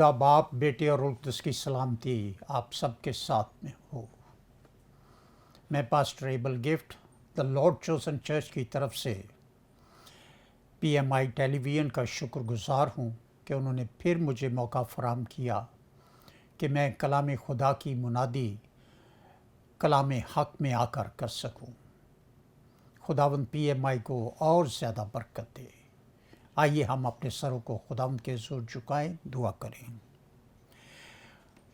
खुदा बाप, बेटे और रूह कुद्दुस की सलामती आप सबके साथ में हो। मैं pastor able gift the Lord chosen church की तरफ से PMI टेलीविज़न का शुक्रगुजार हूँ कि उन्होंने फिर मुझे मौका फराहम किया कि मैं कलाम खुदा की मुनादी कलाम हक में आकर कर सकूँ। खुदावंद PMI को और ज़्यादा बरकत दे। आइए हम अपने सरों को खुदावंद के हुज़ूर झुकाएं, दुआ करें।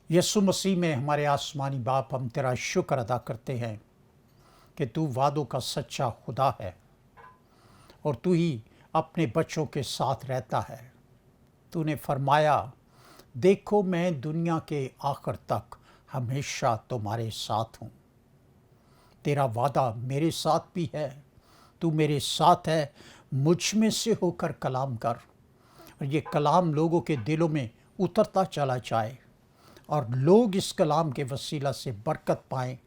यीशु मसीह में हमारे आसमानी बाप, हम तेरा शुक्र अदा करते हैं कि तू वादों का सच्चा खुदा है और तू ही अपने बच्चों के साथ रहता है। तूने फरमाया, देखो मैं दुनिया के आखिर तक हमेशा तुम्हारे साथ हूँ। तेरा वादा मेरे साथ भी है। तू मेरे साथ है, मुझ में से होकर कलाम कर और ये कलाम लोगों के दिलों में उतरता चला जाए और लोग इस कलाम के वसीला से बरकत पाएं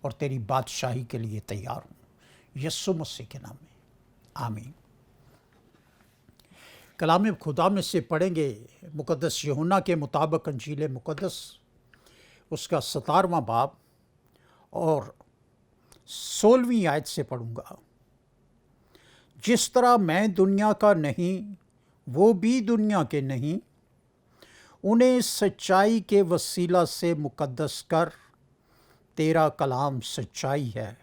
और तेरी बादशाही के लिए तैयार हों। यीशु मसीह के नाम में आमीन। कलाम खुदा में से पढ़ेंगे मुकद्दस यूहन्ना के मुताबिक अंजील मुकद्दस उसका 17वां बाब और 16वीं आयत से पढ़ूंगा। जिस तरह मैं दुनिया का नहीं, वो भी दुनिया के नहीं, उन्हें सच्चाई के वसीला से मुकद्दस कर। तेरा कलाम सच्चाई है।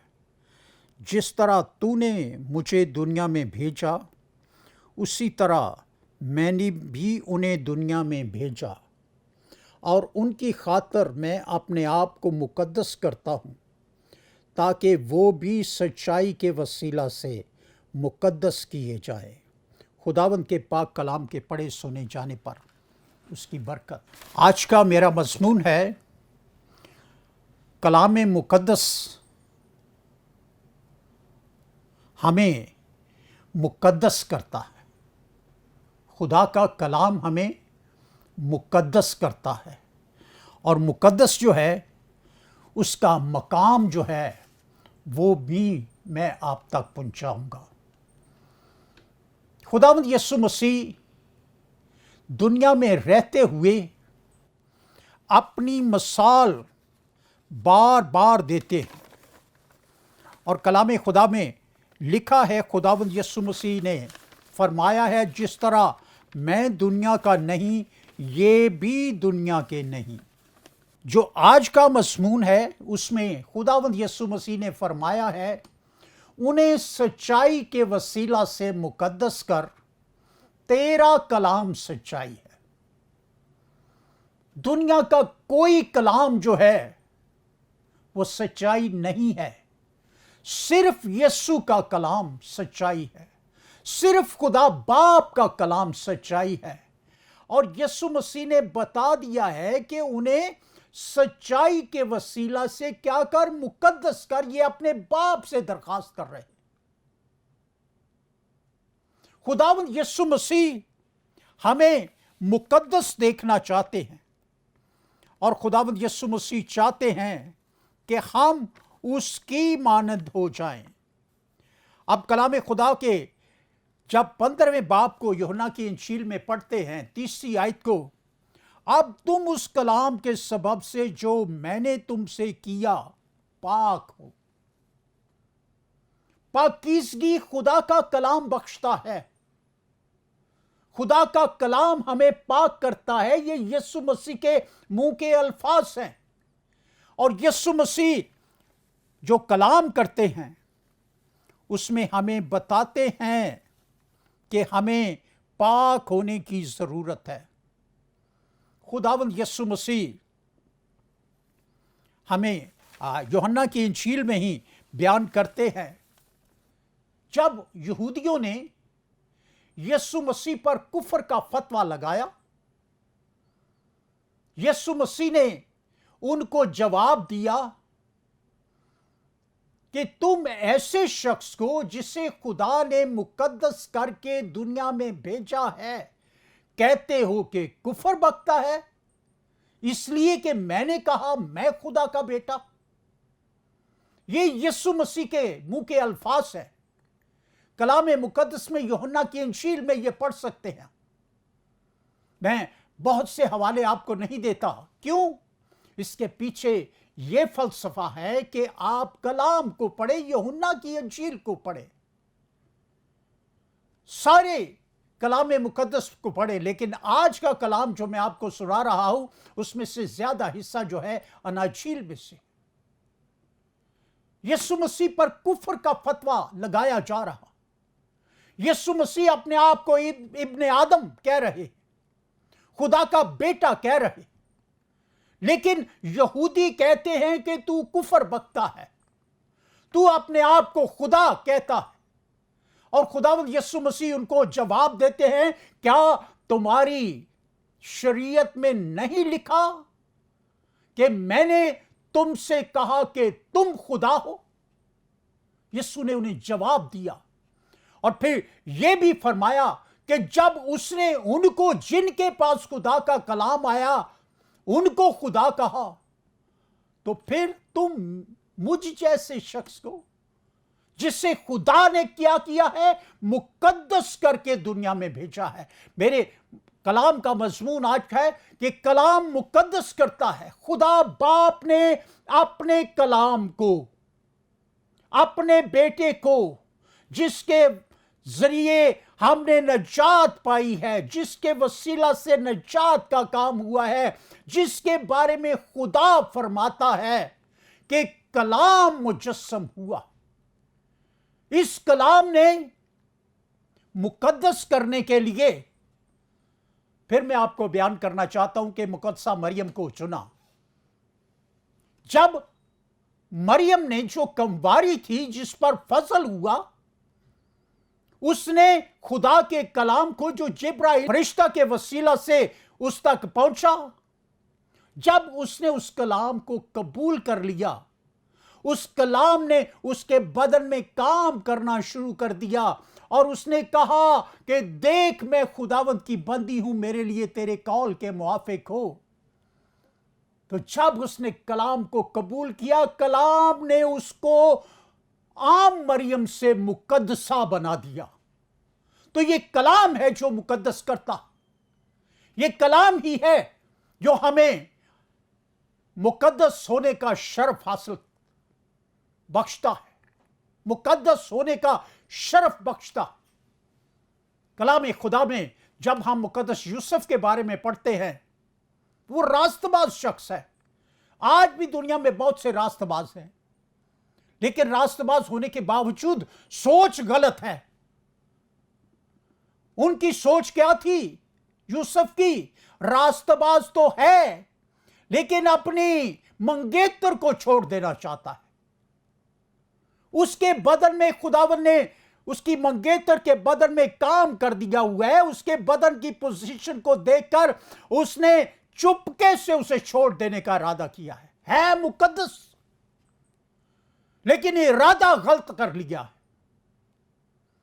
जिस तरह तूने मुझे दुनिया में भेजा, उसी तरह मैंने भी उन्हें दुनिया में भेजा और उनकी खातिर मैं अपने आप को मुकद्दस करता हूँ, ताकि वो भी सच्चाई के वसीला से मुकद्दस किए जाए। खुदावंद के पाक कलाम के पढ़े सुने जाने पर उसकी बरकत। आज का मेरा मज़मून है कलाम मुकद्दस हमें मुकद्दस करता है। खुदा का कलाम हमें मुकद्दस करता है और मुकद्दस जो है उसका मकाम जो है वो भी मैं आप तक पहुंचाऊंगा। खुदावंद यीशु मसीह दुनिया में रहते हुए अपनी मिसाल बार बार देते हैं और कलाम खुदा में लिखा है, खुदावंद यीशु मसीह ने फरमाया है, जिस तरह मैं दुनिया का नहीं, ये भी दुनिया के नहीं। जो आज का मज़मून है उसमें खुदावंद यीशु मसीह ने फरमाया है, उन्हें सच्चाई के वसीला से मुकद्दस कर। तेरा कलाम सच्चाई है। दुनिया का कोई कलाम जो है वो सच्चाई नहीं है। सिर्फ यीशु का कलाम सच्चाई है। सिर्फ खुदा बाप का कलाम सच्चाई है। और यीशु मसीह ने बता दिया है कि उन्हें सच्चाई के वसीला से क्या कर, मुकद्दस कर। ये अपने बाप से दरखास्त कर रहे हैं। खुदावंद यीशु मसीह हमें मुकद्दस देखना चाहते हैं और खुदावंद यीशु मसीह चाहते हैं कि हम उसकी मानद हो जाएं। अब कलाम खुदा के जब 15वें बाब को यूहन्ना की इंजील में पढ़ते हैं 30वीं आयत को, अब तुम उस कलाम के सबब से जो मैंने तुमसे किया पाक हो। पाकीज़गी खुदा का कलाम बख्शता है। खुदा का कलाम हमें पाक करता है। ये यीशु मसीह के मुंह के अल्फाज हैं और यीशु मसीह जो कलाम करते हैं उसमें हमें बताते हैं कि हमें पाक होने की जरूरत है। खुदावंद यीशु मसीह हमें यूहन्ना की इंजील में ही बयान करते हैं, जब यहूदियों ने यीशु मसीह पर कुफर का फतवा लगाया, यीशु मसीह ने उनको जवाब दिया कि तुम ऐसे शख्स को जिसे खुदा ने मुकद्दस करके दुनिया में भेजा है कहते हो कि कुफर बकता है, इसलिए कि मैंने कहा मैं खुदा का बेटा। ये यीशु मसीह के मुंह के अल्फाज हैं। कलाम मुकद्दस में यूहन्ना की इंजील में ये पढ़ सकते हैं। मैं بہت سے حوالے آپ کو نہیں دیتا. کیوں؟ اس کے پیچھے یہ فلسفہ ہے کہ آپ کلام کو پڑھیں، یوحنا کی انجیل کو پڑھیں، سارے کلام مقدس کو پڑھیں. لیکن آج کا کلام جو میں آپ کو سنا رہا ہوں، اس میں سے زیادہ حصہ جو ہے اناجیل میں سے. یسوع مسیح پر کفر کا فتویٰ لگایا جا رہا. یسوع مسیح اپنے آپ کو ابن آدم کہہ رہے، خدا کا بیٹا کہہ رہے، لیکن یہودی کہتے ہیں کہ تو کفر بکتا ہے، تو اپنے آپ کو خدا کہتا ہے. اور خداوند یسوع مسیح ان کو جواب دیتے ہیں، کیا تمہاری شریعت میں نہیں لکھا کہ میں نے تم سے کہا کہ تم خدا ہو؟ یسوع نے انہیں جواب دیا اور پھر یہ بھی فرمایا کہ جب اس نے ان کو جن کے پاس خدا کا کلام آیا ان کو خدا کہا، تو پھر تم مجھ جیسے شخص کو جس سے خدا نے کیا ہے مقدس کر کے دنیا میں بھیجا ہے. میرے کلام کا مضمون آج ہے کہ کلام مقدس کرتا ہے. خدا باپ نے اپنے کلام کو، اپنے بیٹے کو، جس کے ذریعے ہم نے نجات پائی ہے، جس کے وسیلہ سے نجات کا کام ہوا ہے، جس کے بارے میں خدا فرماتا ہے کہ کلام مجسم ہوا، اس کلام نے مقدس کرنے کے لیے، پھر میں آپ کو بیان کرنا چاہتا ہوں کہ مقدسہ مریم کو چنا. جب مریم نے، جو کنواری تھی جس پر فضل ہوا، اس نے خدا کے کلام کو جو جبرائیل فرشتہ کے وسیلہ سے اس تک پہنچا، جب اس نے اس کلام کو قبول کر لیا، اس کلام نے اس کے بدن میں کام کرنا شروع کر دیا اور اس نے کہا کہ دیکھ میں خداوند کی بندی ہوں، میرے لیے تیرے قول کے موافق ہو. تو جب اس نے کلام کو قبول کیا، کلام نے اس کو عام مریم سے مقدسہ بنا دیا. تو یہ کلام ہے جو مقدس کرتا، یہ کلام ہی ہے جو ہمیں مقدس ہونے کا شرف حاصل بخشتا ہے، مقدس ہونے کا شرف بخشتا. کلام خدا میں جب ہم مقدس یوسف کے بارے میں پڑھتے ہیں، وہ راست باز شخص ہے. آج بھی دنیا میں بہت سے راست باز ہیں، لیکن راست باز ہونے کے باوجود سوچ غلط ہے. ان کی سوچ کیا تھی؟ یوسف کی راست باز تو ہے، لیکن اپنی منگیتر کو چھوڑ دینا چاہتا ہے. اس کے بدن میں خداوند نے اس کی منگیتر کے بدن میں کام کر دیا ہوا ہے. اس کے بدن کی پوزیشن کو دیکھ کر اس نے چپکے سے اسے چھوڑ دینے کا ارادہ کیا ہے مقدس، لیکن ارادہ غلط کر لیا.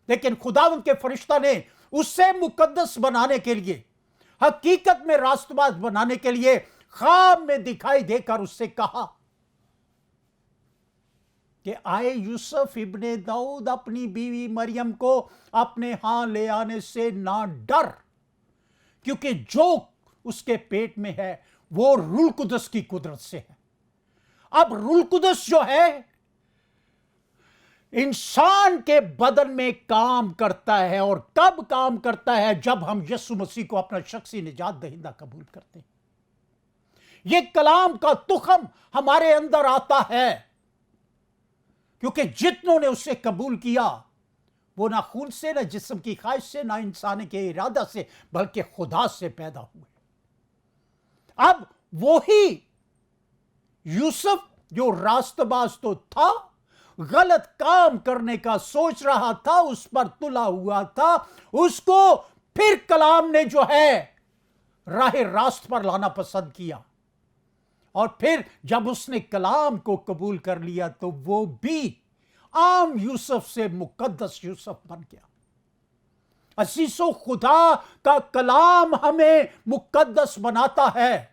لیکن خداوند کے فرشتہ نے اسے مقدس بنانے کے لیے، حقیقت میں راست باز بنانے کے لیے خواب میں دکھائی دے کر اس سے کہا کہ آئے یوسف ابن داؤد، اپنی بیوی مریم کو اپنے ہاں لے آنے سے نہ ڈر، کیونکہ جو اس کے پیٹ میں ہے وہ روح القدس کی قدرت سے ہے. اب روح القدس جو ہے انسان کے بدن میں کام کرتا ہے، اور کب کام کرتا ہے؟ جب ہم یسوع مسیح کو اپنا شخصی نجات دہندہ قبول کرتے ہیں. یہ کلام کا تخم ہمارے اندر آتا ہے، کیونکہ جتنوں نے اسے قبول کیا وہ نہ خون سے، نہ جسم کی خواہش سے، نہ انسان کے ارادہ سے، بلکہ خدا سے پیدا ہوئے. اب وہی یوسف جو راست باز تو تھا، غلط کام کرنے کا سوچ رہا تھا، اس پر تلا ہوا تھا، اس کو پھر کلام نے جو ہے راہ راست پر لانا پسند کیا. اور پھر جب اس نے کلام کو قبول کر لیا تو وہ بھی عام یوسف سے مقدس یوسف بن گیا. عزیزو، خدا کا کلام ہمیں مقدس بناتا ہے.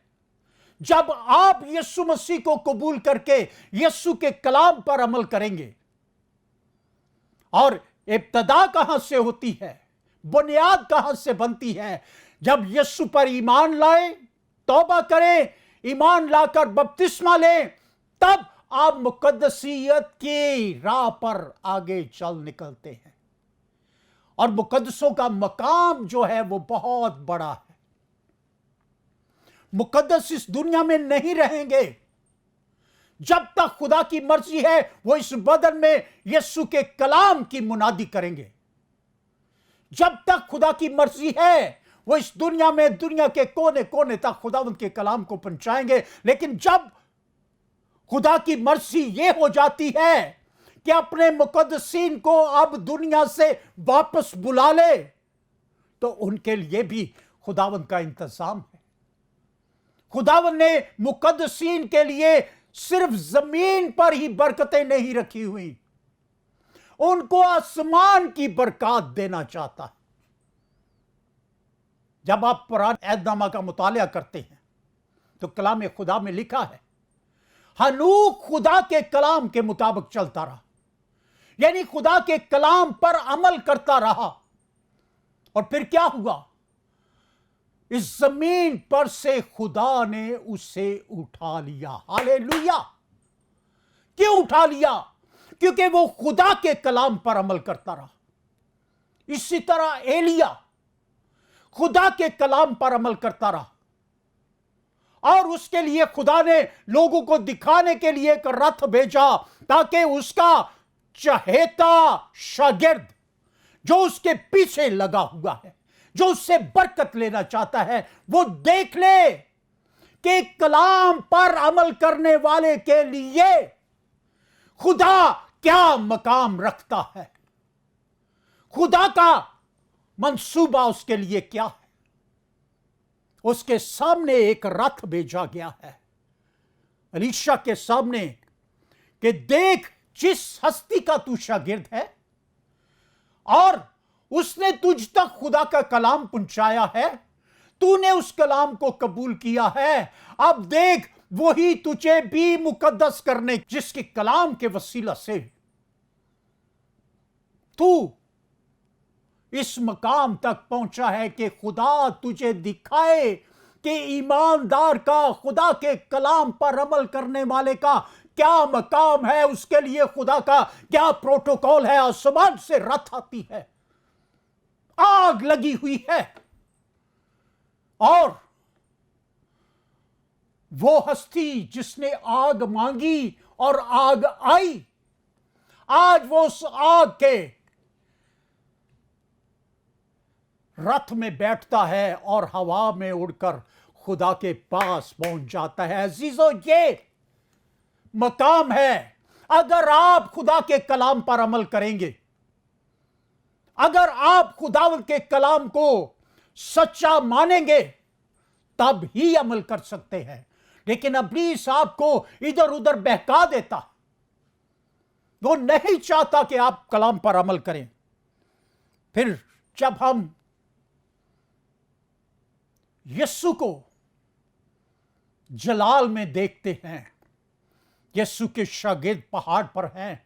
جب آپ یسوع مسیح کو قبول کر کے یسوع کے کلام پر عمل کریں گے. اور ابتدا کہاں سے ہوتی ہے؟ بنیاد کہاں سے بنتی ہے؟ जब यीशु पर ईमान लाए, तौबा करें, ईमान लाकर बपतिस्मा लें, तब आप मुकद्दसियत की राह पर आगे चल निकलते हैं। और मुकद्दसों का मकाम जो है वो बहुत बड़ा है। मुकद्दस इस दुनिया में नहीं रहेंगे जब तक खुदा की मर्जी है वो इस बदन में यीशु के कलाम की मुनादी करेंगे। जब तक खुदा की मर्जी है वो इस दुनिया में दुनिया के कोने कोने तक खुदावंद के कलाम को पहुंचाएंगे। लेकिन जब खुदा की मर्जी ये हो जाती है कि अपने मुकद्दसीन को अब दुनिया से वापस बुला ले, तो उनके लिए भी खुदावंद का इंतजाम है। खुदावंद ने मुकद्दसीन के लिए सिर्फ जमीन पर ही बरकतें नहीं रखी हुई, उनको आसमान की बरकत देना चाहता है। जब आप पुराने अहदनामा का मुतालिया करते हैं तो कलाम खुदा में लिखा है, हनूक खुदा के कलाम के मुताबिक चलता रहा, यानी खुदा के कलाम पर अमल करता रहा। और फिर क्या हुआ? इस जमीन पर से खुदा ने उसे उठा लिया। हालेलुया! क्यों उठा लिया? क्योंकि वो खुदा के कलाम पर अमल करता रहा। इसी तरह एलिया खुदा के कलाम पर अमल करता रहा, और उसके लिए खुदा ने लोगों को दिखाने के लिए एक रथ भेजा, ताकि उसका चहेता शागिर्द जो उसके पीछे लगा हुआ है, जो उससे बरकत लेना चाहता है, वो देख ले कि कलाम पर अमल करने वाले के लिए खुदा क्या मकाम रखता है, खुदा का मंसूबा उसके लिए क्या है। उसके सामने एक रथ भेजा गया है, एलीशा के सामने, कि देख जिस हस्ती का तू शागिर्द है और उसने तुझ तक खुदा का कलाम पहुंचाया है, तूने उस कलाम को कबूल किया है, अब देख वही तुझे भी मुकद्दस करने, जिसके कलाम के वसीला से तू इस मकाम तक पहुंचा है कि खुदा तुझे दिखाए कि ईमानदार का, खुदा के कलाम पर अमल करने वाले का क्या मकाम है, उसके लिए खुदा का क्या प्रोटोकॉल है। आसमान से रथ आती है, आग लगी हुई है, और वो हस्ती जिसने आग मांगी और आग आई, आज वो उस आग के रथ में बैठता है और हवा में उड़कर खुदा के पास पहुंच जाता है। अजीजों, ये मकाम है। अगर आप खुदा के कलाम पर अमल करेंगे, अगर आप खुदावंद के कलाम को सच्चा मानेंगे, तब ही अमल कर सकते हैं। लेकिन इब्लीस आपको इधर उधर बहका देता, वो नहीं चाहता कि आप कलाम पर अमल करें। फिर जब हम यीशु को जलाल में देखते हैं, यीशु के शागिर्द पहाड़ पर हैं,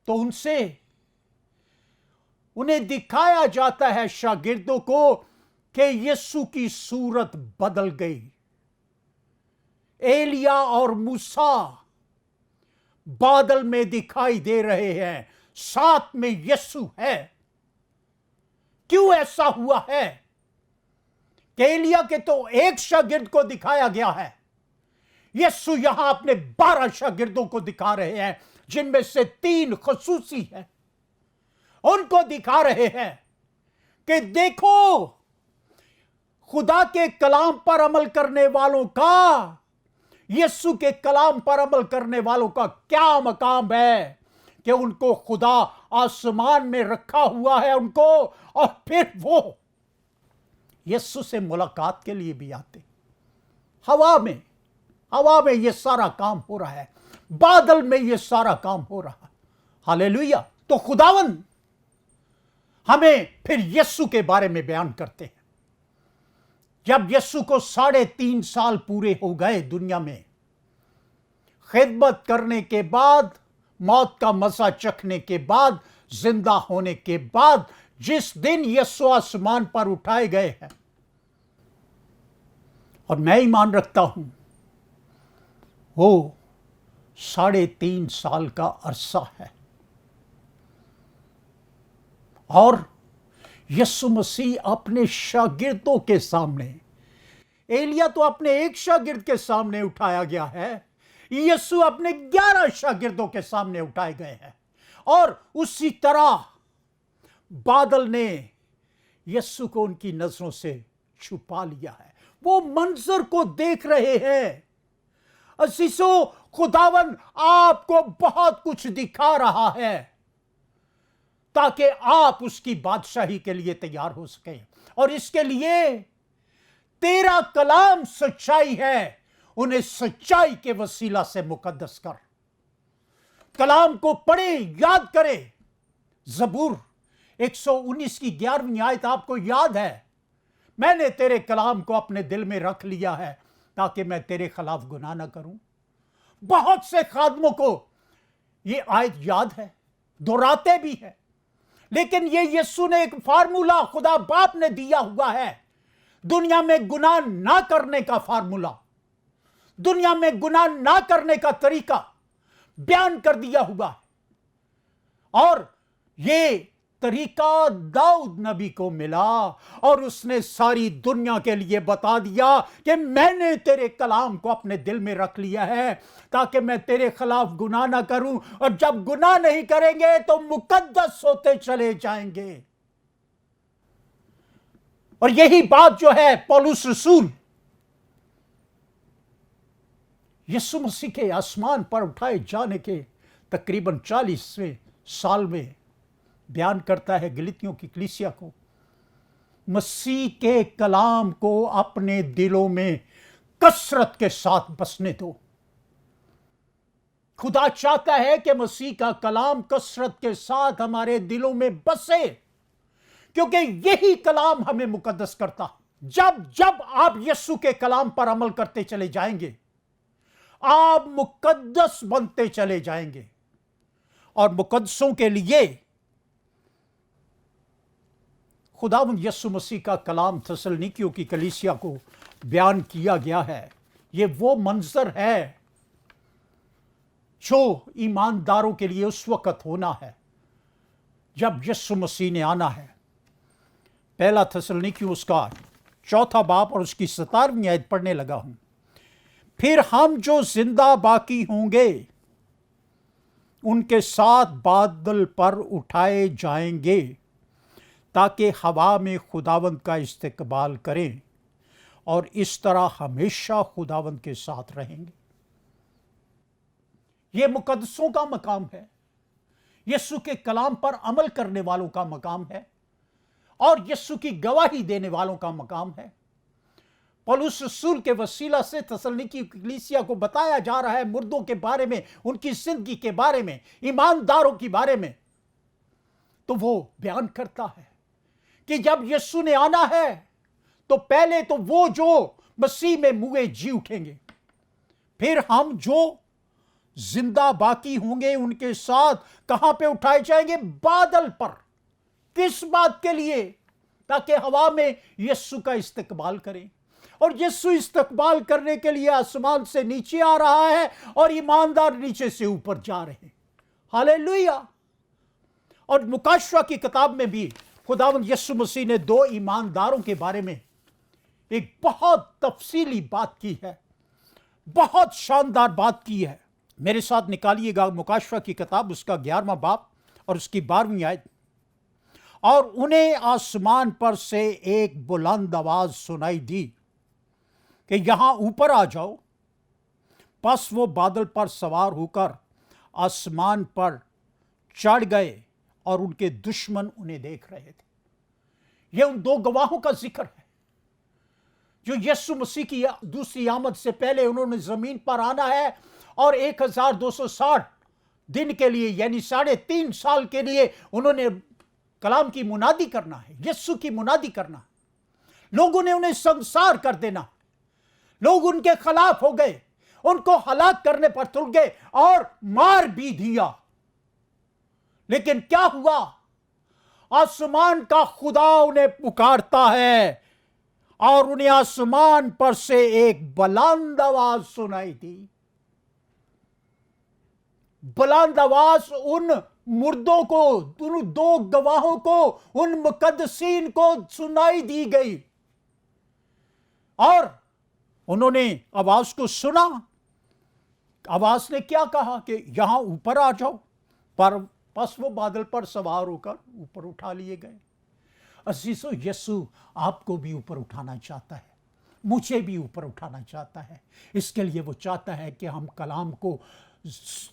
तो उन्हें दिखाया जाता है शागिर्दों को कि यीशु की सूरत बदल गई। एलिया और मूसा बादल में दिखाई दे रहे हैं, साथ में यीशु है। क्यों ऐसा हुआ है कि एलिया के तो एक शागिर्द को दिखाया गया है, यीशु यहां अपने 12 शागिर्दों को दिखा रहे हैं, जिनमें से 3 खसूसी हैं। उनको दिखा रहे हैं कि देखो, खुदा के कलाम पर अमल करने वालों का, यीशु के कलाम पर अमल करने वालों का क्या मकाम है, कि उनको खुदा आसमान में रखा हुआ है उनको, और फिर वो यीशु से मुलाकात के लिए भी आते। हवा में ये सारा काम हो रहा है, बादल में ये सारा काम हो रहा है। हालेलुया! तो खुदावन हमें फिर यीशु के बारे में बयान करते हैं। जब यीशु को 3.5 साल पूरे हो गए दुनिया में, खिदमत करने के बाद, मौत का मजा चखने के बाद, जिंदा होने के बाद, जिस दिन यीशु आसमान पर उठाए गए हैं, और मैं ईमान रखता हूं वो 3.5 साल का अरसा है। और यीशु मसीह अपने शागिर्दों के सामने, एलिया तो अपने एक शागिर्द के सामने उठाया गया है, यीशु अपने 11 शागिर्दों के सामने उठाए गए हैं। और उसी तरह बादल ने यीशु को उनकी नजरों से छुपा लिया है। वो मंजर को देख रहे हैं। अजीजों, खुदावन आपको बहुत कुछ दिखा रहा है ताकि आप उसकी बादशाही के लिए तैयार हो सकें। और इसके लिए तेरा कलाम सच्चाई है, उन्हें सच्चाई के वसीला से मुकद्दस कर। कलाम को पढ़े, याद करें। ज़बूर 119 की 11वीं आयत आपको याद है, मैंने तेरे कलाम को अपने दिल में रख लिया है ताकि मैं तेरे खिलाफ गुनाह न करूं। बहुत से खादमों को ये आयत याद है, दोहराते भी है, लेकिन ये यीशु ने एक फार्मूला खुदा बाप ने दिया हुआ है, दुनिया में गुनाह ना करने का फार्मूला, दुनिया में गुनाह ना करने का तरीका बयान कर दिया हुआ है। और ये तरीका दाऊद नबी को मिला और उसने सारी दुनिया के लिए बता दिया कि मैंने तेरे कलाम को अपने दिल में रख लिया है ताकि मैं तेरे खिलाफ गुनाह ना करूं, और जब गुनाह नहीं करेंगे तो मुकद्दस होते चले जाएंगे। और यही बात जो है पौलुस रसूल यीशु मसीह के आसमान पर उठाए जाने के तकरीबन 40वें साल में बयान करता है गलीतियों की कलीसिया को, मसीह के कलाम को अपने दिलों में कसरत के साथ बसने दो। खुदा चाहता है कि मसीह का कलाम कसरत के साथ हमारे दिलों में बसे, क्योंकि यही कलाम हमें मुकद्दस करता। जब जब आप यीशु के कलाम पर अमल करते चले जाएंगे, आप मुकद्दस बनते चले जाएंगे। और मुकद्दसों के लिए खुदावंद यीशु मसीह का कलाम थेसलुनीकियों की कलीसिया को बयान किया गया है। ये वो मंजर है जो ईमानदारों के लिए उस वक्त होना है जब यीशु मसीह ने आना है। पहला थेसलुनीकियों उसका 4 बाब और उसकी 17वीं आयत पढ़ने लगा हूं। फिर हम जो जिंदा बाकी होंगे उनके साथ बादल पर उठाए जाएंगे ताकि हवा में खुदावंद का इस्तकबाल करें और इस तरह हमेशा खुदावंद के साथ रहेंगे। यह मुकद्दसों का मकाम है, यीशु के कलाम पर अमल करने वालों का मकाम है और यीशु की गवाही देने वालों का मकाम है। पौलुस रसूल के वसीला से थेसलुनीकी कलीसिया को बताया जा रहा है मुर्दों के बारे में, उनकी जिंदगी के बारे में, ईमानदारों के बारे में। तो वो बयान करता है कि जब यीशु ने आना है तो पहले तो वो जो मसीह में मुए जी उठेंगे, फिर हम जो जिंदा बाकी होंगे उनके साथ कहां पे उठाए जाएंगे? बादल पर। किस बात के लिए? ताकि हवा में यीशु का इस्तकबाल करें। और यीशु इस्तकबाल करने के लिए आसमान से नीचे आ रहा है और ईमानदार नीचे से ऊपर जा रहे हैं। हालेलुया। और मुकाशवा की किताब में भी खुदावंद यीशु मसीह ने 2 ईमानदारों के बारे में एक बहुत तफसीली बात की है, बहुत शानदार बात की है। मेरे साथ निकालिएगा मुकाशवा की किताब उसका 11वां बाब और उसकी 12वीं आयत। और उन्हें आसमान पर से एक बुलंद आवाज सुनाई दी कि यहां ऊपर आ जाओ। बस वो बादल पर सवार होकर आसमान पर चढ़ गए और उनके दुश्मन उन्हें देख रहे थे। यह उन 2 गवाहों का जिक्र है जो यीशु मसीह की दूसरी आमद से पहले उन्होंने जमीन पर आना है और 1260 दिन के लिए यानी 3.5 साल के लिए उन्होंने कलाम की मुनादी करना है, यीशु की मुनादी करना। लोगों ने उन्हें संसार कर देना, लोग उनके खिलाफ हो गए, उनको हलाक करने पर तुल गए और मार भी दिया। लेकिन क्या हुआ? आसमान का खुदा उन्हें पुकारता है और उन्हें आसमान पर से एक बुलंद आवाज सुनाई दी। बुलंद आवाज उन मुर्दों को, उन दो गवाहों को, उन मुकद्दसीन को सुनाई दी गई और उन्होंने आवाज को सुना। आवाज ने क्या कहा कि यहां ऊपर आ जाओ, पर बस वो बादल पर सवार होकर ऊपर उठा लिए गए। अजीजों, यीशु आपको भी ऊपर उठाना चाहता है, मुझे भी ऊपर उठाना चाहता है। इसके लिए वो चाहता है कि हम कलाम को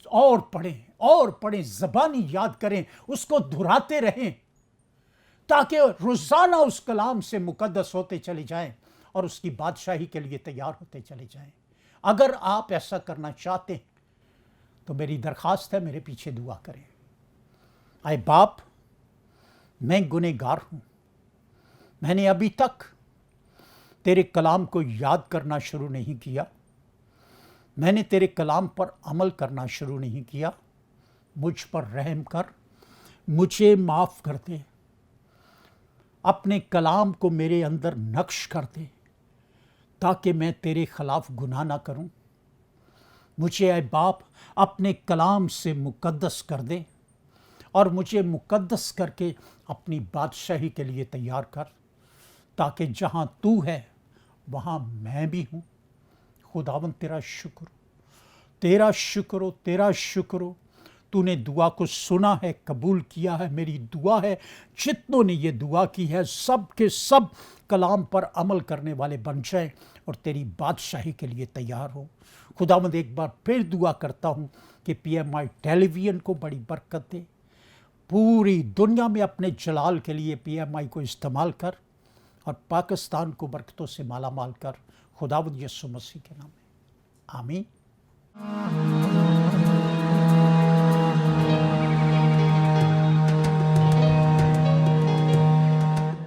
और पढ़ें, ज़बानी याद करें, उसको दोहराते रहें, ताकि रोज़ाना उस कलाम से मुकद्दस होते चले जाएं और उसकी बादशाही के लिए तैयार होते चले जाएं। अगर आप ऐसा करना चाहते हैं तो मेरी दरख्वास्त है, मेरे पीछे दुआ करें। आए बाप, मैं गुनहगार हूँ। मैंने अभी तक तेरे कलाम को याद करना शुरू नहीं किया, मैंने तेरे कलाम पर अमल करना शुरू नहीं किया। मुझ पर रहम कर, मुझे माफ़ कर दे, अपने कलाम को मेरे अंदर नक्श कर दे ताकि मैं तेरे खिलाफ गुनाह ना करूं। मुझे ऐ बाप अपने कलाम से मुकद्दस कर दे और मुझे मुकद्दस करके अपनी बादशाही के लिए तैयार कर, ताकि जहां तू है वहां मैं भी हूं। खुदावंद तेरा शुक्र, तेरा शुक्र हो, तेरा शुक्र हो। तूने दुआ को सुना है, कबूल किया है। मेरी दुआ है जितनों ने ये दुआ की है सब के सब कलाम पर अमल करने वाले बन जाएं और तेरी बादशाही के लिए तैयार हो। खुदावंद एक बार फिर दुआ करता हूँ कि PMI टेलीविज़न को बड़ी बरकत दे, पूरी दुनिया में अपने जलाल के लिए PMI को इस्तेमाल कर और पाकिस्तान को बरकतों से माला माल कर। खुदावंद यीशु मसीह के नाम में आमीन।